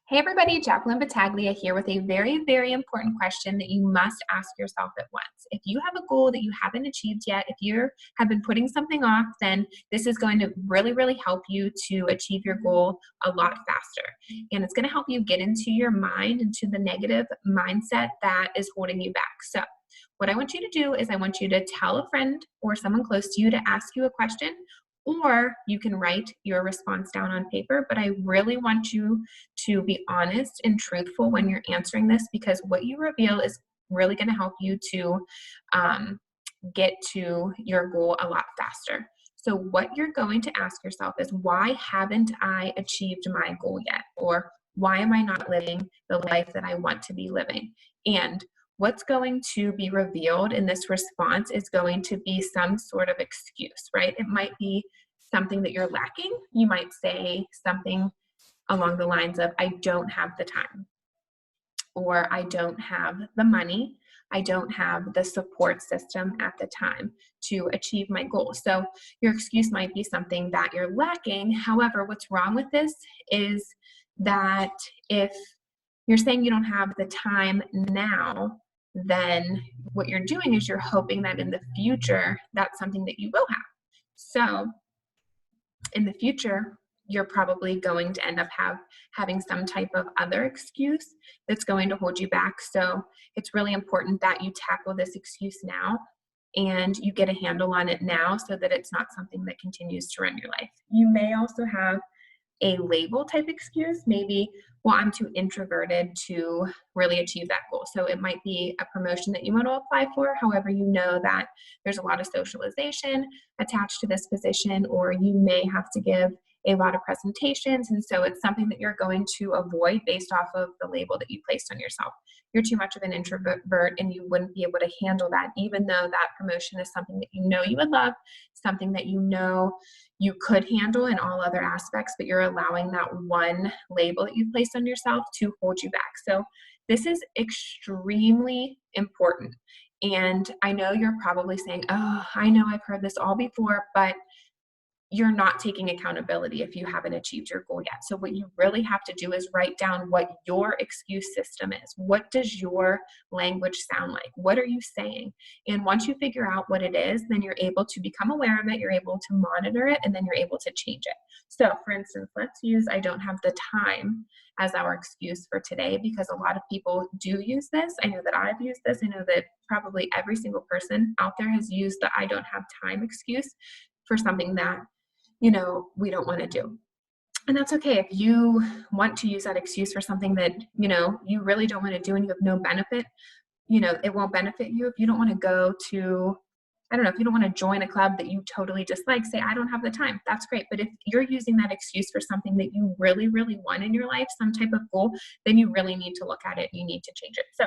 Hey everybody, Jacqueline Battaglia here with a very, very important question that you must ask yourself at once. If you have a goal that you haven't achieved yet, if you have been putting something off, then this is going to really, really help you to achieve your goal a lot faster. And it's going to help you get into your mind, into the negative mindset that is holding you back. So what I want you to do is I want you to tell a friend or someone close to you to ask you a question, or you can write your response down on paper. But I really want you to be honest and truthful when you're answering this, because what you reveal is really going to help you to get to your goal a lot faster. So what you're going to ask yourself is, why haven't I achieved my goal yet? Or why am I not living the life that I want to be living? And what's going to be revealed in this response is going to be some sort of excuse, right? It might be something that you're lacking. You might say something along the lines of, I don't have the time, or I don't have the money, I don't have the support system at the time to achieve my goal. So your excuse might be something that you're lacking. However, what's wrong with this is that if you're saying you don't have the time now, then what you're doing is you're hoping that in the future, that's something that you will have. So in the future, you're probably going to end up having some type of other excuse that's going to hold you back. So it's really important that you tackle this excuse now and you get a handle on it now, so that it's not something that continues to run your life. You may also have a label type excuse, maybe, well, I'm too introverted to really achieve that goal. So it might be a promotion that you want to apply for. However, you know that there's a lot of socialization attached to this position, or you may have to give a lot of presentations. And so it's something that you're going to avoid based off of the label that you placed on yourself. You're too much of an introvert and you wouldn't be able to handle that, even though that promotion is something that you know you would love, something that you know you could handle in all other aspects, but you're allowing that one label that you've placed on yourself to hold you back. So this is extremely important. And I know you're probably saying, oh, I know I've heard this all before, but you're not taking accountability if you haven't achieved your goal yet. So what you really have to do is write down what your excuse system is. What does your language sound like? What are you saying? And once you figure out what it is, then you're able to become aware of it, you're able to monitor it, and then you're able to change it. So for instance, let's use I don't have the time as our excuse for today, because a lot of people do use this. I know that I've used this. I know that probably every single person out there has used the I don't have time excuse for something that we don't want to do. And that's okay. If you want to use that excuse for something that, you really don't want to do and you have no benefit, it won't benefit you. If you don't want to go to, I don't know, if you don't want to join a club that you totally dislike, say, I don't have the time. That's great. But if you're using that excuse for something that you really, really want in your life, some type of goal, then you really need to look at it. You need to change it. So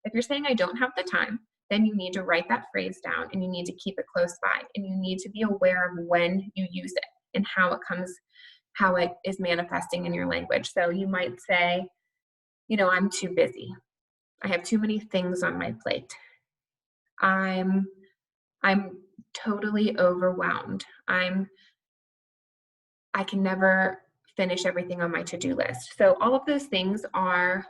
if you're saying I don't have the time, then you need to write that phrase down and you need to keep it close by, and you need to be aware of when you use it and how it is manifesting in your language. So you might say, I'm too busy. I have too many things on my plate. I'm totally overwhelmed. I can never finish everything on my to-do list. So all of those things are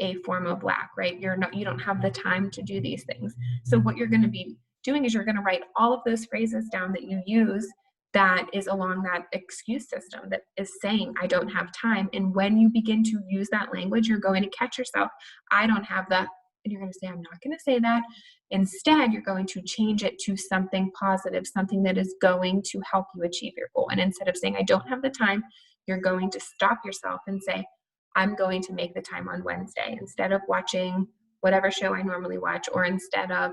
a form of lack, right? You don't have the time to do these things. So what you're going to be doing is you're going to write all of those phrases down that you use that is along that excuse system that is saying, I don't have time. And when you begin to use that language, you're going to catch yourself, I don't have that. And you're going to say, I'm not going to say that. Instead, you're going to change it to something positive, something that is going to help you achieve your goal. And instead of saying, I don't have the time, you're going to stop yourself and say, I'm going to make the time on Wednesday instead of watching whatever show I normally watch, or instead of,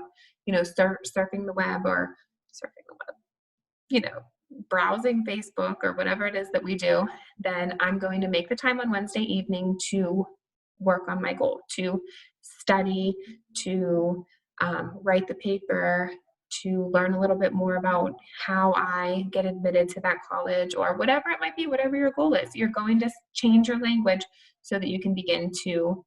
surfing the web, browsing Facebook or whatever it is that we do. Then I'm going to make the time on Wednesday evening to work on my goal, to study, to write the paper, to learn a little bit more about how I get admitted to that college, or whatever it might be, whatever your goal is. You're going to change your language so that you can begin to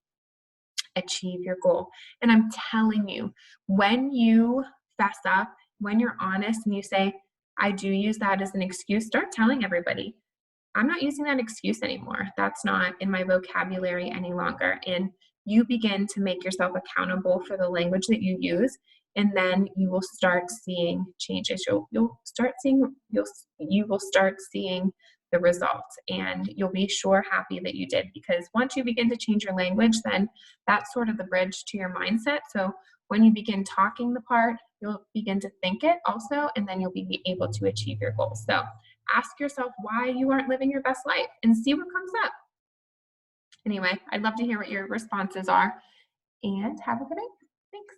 achieve your goal. And I'm telling you, when you fess up, when you're honest and you say, I do use that as an excuse, start telling everybody, I'm not using that excuse anymore. That's not in my vocabulary any longer. And you begin to make yourself accountable for the language that you use, and then you will start seeing changes. You will start seeing the results, and you'll be sure happy that you did, because once you begin to change your language, then that's sort of the bridge to your mindset. So when you begin talking the part, you'll begin to think it also, and then you'll be able to achieve your goals. So ask yourself why you aren't living your best life and see what comes up. Anyway, I'd love to hear what your responses are, and have a good day. Thanks.